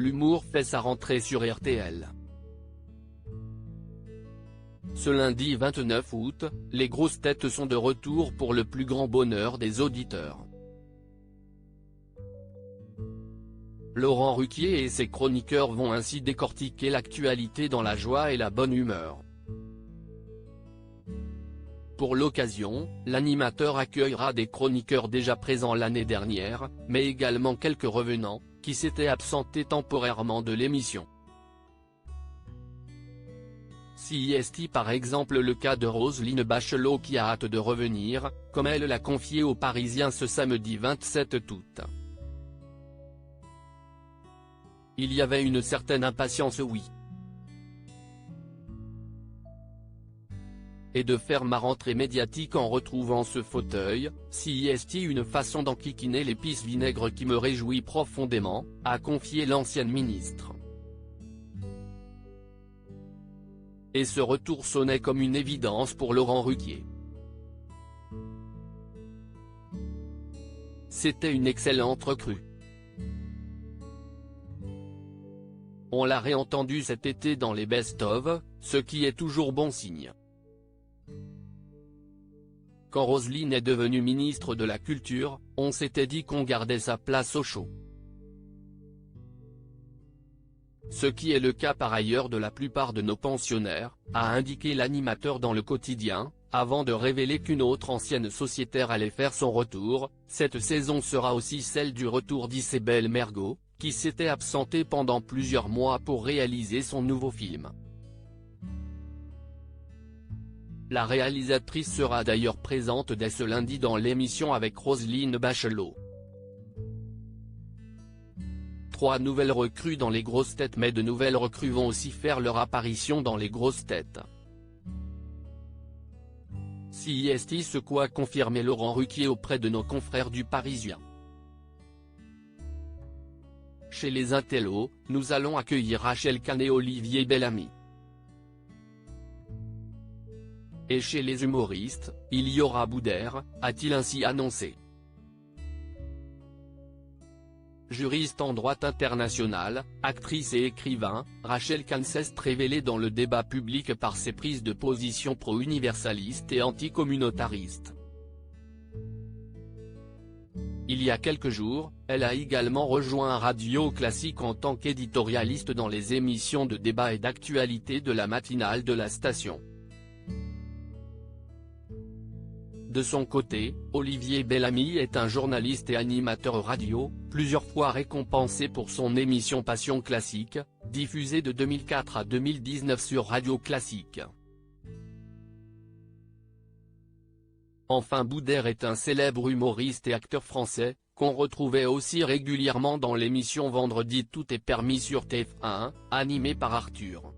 l'humour fait sa rentrée sur RTL. Ce lundi 29 août, les grosses têtes sont de retour pour le plus grand bonheur des auditeurs. Laurent Ruquier et ses chroniqueurs vont ainsi décortiquer l'actualité dans la joie et la bonne humeur. Pour l'occasion, l'animateur accueillera des chroniqueurs déjà présents l'année dernière, mais également quelques revenants, qui s'étaient absentés temporairement de l'émission. CIST par exemple le cas de Roselyne Bachelot qui a hâte de revenir, comme elle l'a confié aux Parisiens ce samedi 27 août. Il y avait une certaine impatience, oui. Et de faire ma rentrée médiatique en retrouvant ce fauteuil, CIST une façon d'enquiquiner l'épice vinaigre qui me réjouit profondément, a confié l'ancienne ministre. Et ce retour sonnait comme une évidence pour Laurent Ruquier. C'était une excellente recrue. On l'a réentendu cet été dans les best-of, ce qui est toujours bon signe. Quand Roselyne est devenue ministre de la Culture, on s'était dit qu'on gardait sa place au show. Ce qui est le cas par ailleurs de la plupart de nos pensionnaires, a indiqué l'animateur dans Le Quotidien, avant de révéler qu'une autre ancienne sociétaire allait faire son retour. Cette saison sera aussi celle du retour d'Isabelle Mergo, qui s'était absentée pendant plusieurs mois pour réaliser son nouveau film. La réalisatrice sera d'ailleurs présente dès ce lundi dans l'émission avec Roselyne Bachelot. 3 nouvelles recrues dans les grosses têtes, mais de nouvelles recrues vont aussi faire leur apparition dans les grosses têtes. CIST ce qu'a confirmé Laurent Ruquier auprès de nos confrères du Parisien. Chez les intellos, nous allons accueillir Rachel Kahn et Olivier Bellamy. Et chez les humoristes, il y aura Boudère, a-t-il ainsi annoncé. Juriste en droit international, actrice et écrivain, Rachel Kahn s'est révélée dans le débat public par ses prises de position pro-universalistes et anticommunautaristes. Il y a quelques jours, elle a également rejoint Radio Classique en tant qu'éditorialiste dans les émissions de débat et d'actualité de la matinale de la station. De son côté, Olivier Bellamy est un journaliste et animateur radio, plusieurs fois récompensé pour son émission Passion Classique, diffusée de 2004 à 2019 sur Radio Classique. Enfin Boudère est un célèbre humoriste et acteur français, qu'on retrouvait aussi régulièrement dans l'émission Vendredi Tout est permis sur TF1, animée par Arthur.